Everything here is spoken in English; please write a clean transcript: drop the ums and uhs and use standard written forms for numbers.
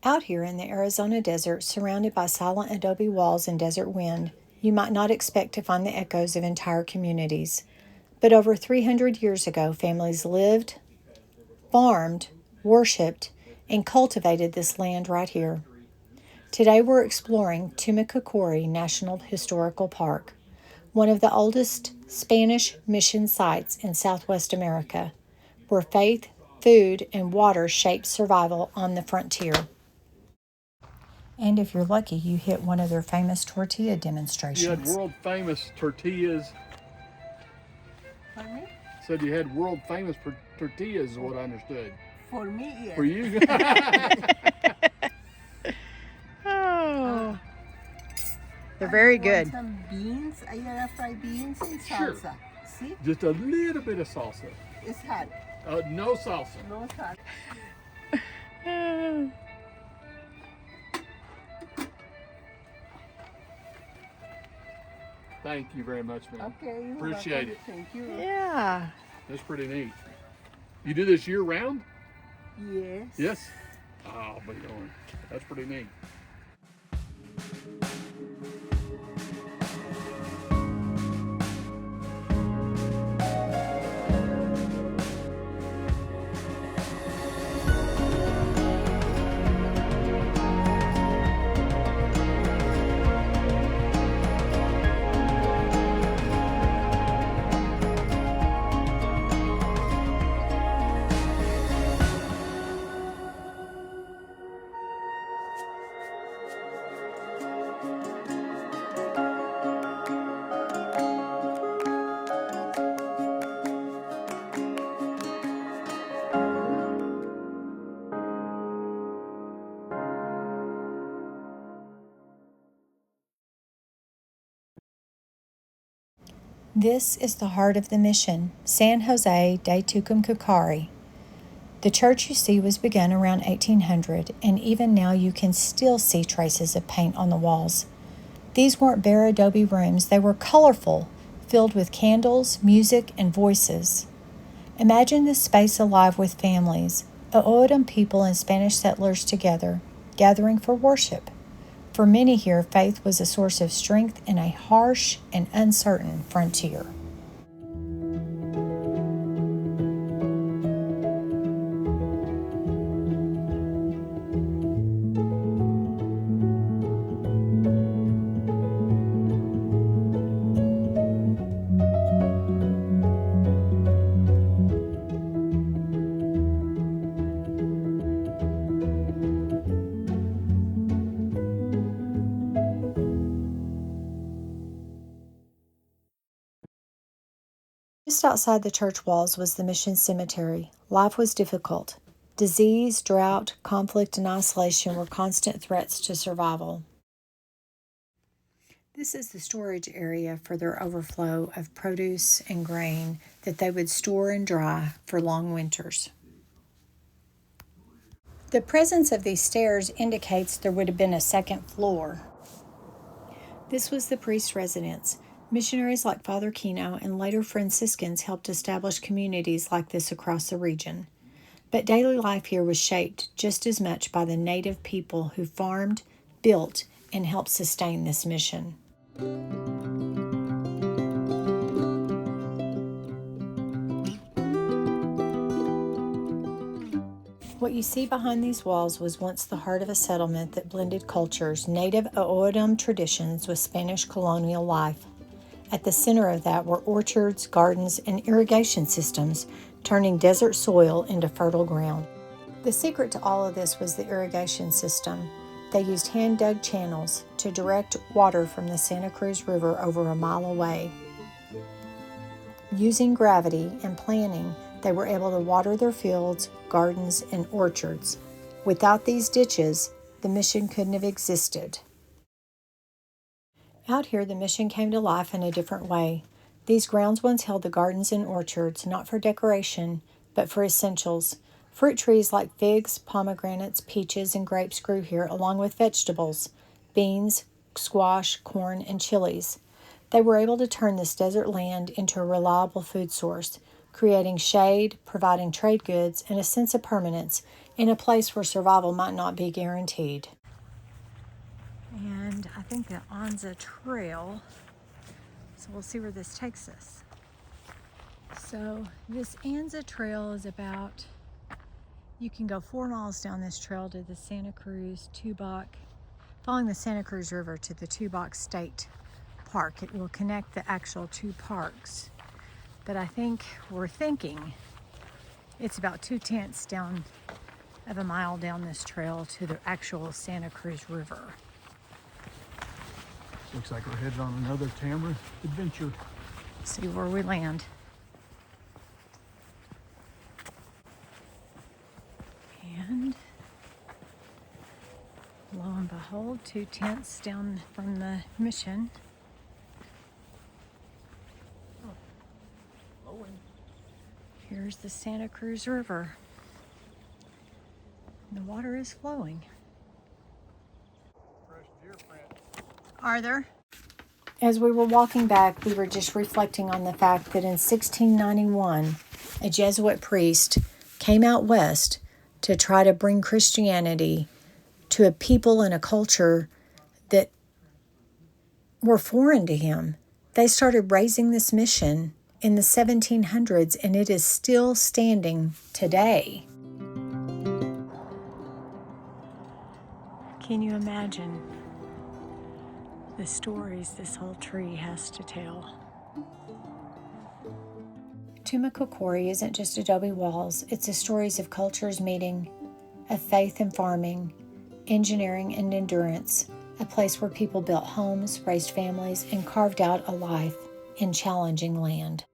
Out here in the Arizona desert, surrounded by silent adobe walls and desert wind, you might not expect to find the echoes of entire communities. But over 300 years ago, families lived, farmed, worshipped, and cultivated this land right here. Today we're exploring Tumacacori National Historical Park, one of the oldest Spanish mission sites in Southwest America, where faith, food, and water shaped survival on the frontier. And if you're lucky, you hit one of their famous tortilla demonstrations. You had world famous tortillas. For me? Said you had world famous tortillas is what I understood. For me, yes. For you? Oh. They're very good. Some beans. I gotta fry beans and salsa. Sure. See? Just a little bit of salsa. It's hot. No salsa. No salsa. Thank you very much, man. Okay. You're Appreciate welcome. it. Thank you. Yeah. That's pretty neat. You do this year round? Yes. Yes. Oh, but you know, that's pretty neat. This is the heart of the mission, San Jose de Tumacacori. The church you see was begun around 1800, and even now you can still see traces of paint on the walls. These weren't bare adobe rooms, they were colorful, filled with candles, music, and voices. Imagine this space alive with families, O'odham people and Spanish settlers together, gathering for worship. For many here, faith was a source of strength in a harsh and uncertain frontier. Just outside the church walls was the mission cemetery. Life was difficult. Disease, drought, conflict, and isolation were constant threats to survival. This is the storage area for their overflow of produce and grain that they would store and dry for long winters. The presence of these stairs indicates there would have been a second floor. This was the priest's residence. Missionaries like Father Kino and later Franciscans helped establish communities like this across the region. But daily life here was shaped just as much by the native people who farmed, built, and helped sustain this mission. What you see behind these walls was once the heart of a settlement that blended cultures, native O'odham traditions with Spanish colonial life. At the center of that were orchards, gardens, and irrigation systems, turning desert soil into fertile ground. The secret to all of this was the irrigation system. They used hand-dug channels to direct water from the Santa Cruz River over a mile away. Using gravity and planning, they were able to water their fields, gardens, and orchards. Without these ditches, the mission couldn't have existed. Out here, the mission came to life in a different way. These grounds once held the gardens and orchards, not for decoration, but for essentials. Fruit trees like figs, pomegranates, peaches, and grapes grew here, along with vegetables, beans, squash, corn, and chilies. They were able to turn this desert land into a reliable food source, creating shade, providing trade goods, and a sense of permanence in a place where survival might not be guaranteed. And I think the Anza Trail, so we'll see where this takes us. So this Anza Trail is about, you can go 4 miles down this trail to the Santa Cruz Tubac, following the Santa Cruz River to the Tubac State Park. It will connect the actual 2 parks. But I think we're thinking it's about 2/10 down of a mile down this trail to the actual Santa Cruz River. Looks like we're headed on another Tamara adventure. See where we land. And lo and behold, 2/10 down from the mission. Here's the Santa Cruz River. The water is flowing. Fresh deer print. Are there? As we were walking back, we were just reflecting on the fact that in 1691, a Jesuit priest came out west to try to bring Christianity to a people and a culture that were foreign to him. They started raising this mission in the 1700s, and it is still standing today. Can you imagine the stories this whole tree has to tell? Tumacacori isn't just adobe walls, it's the stories of cultures meeting, of faith and farming, engineering and endurance, a place where people built homes, raised families, and carved out a life in challenging land.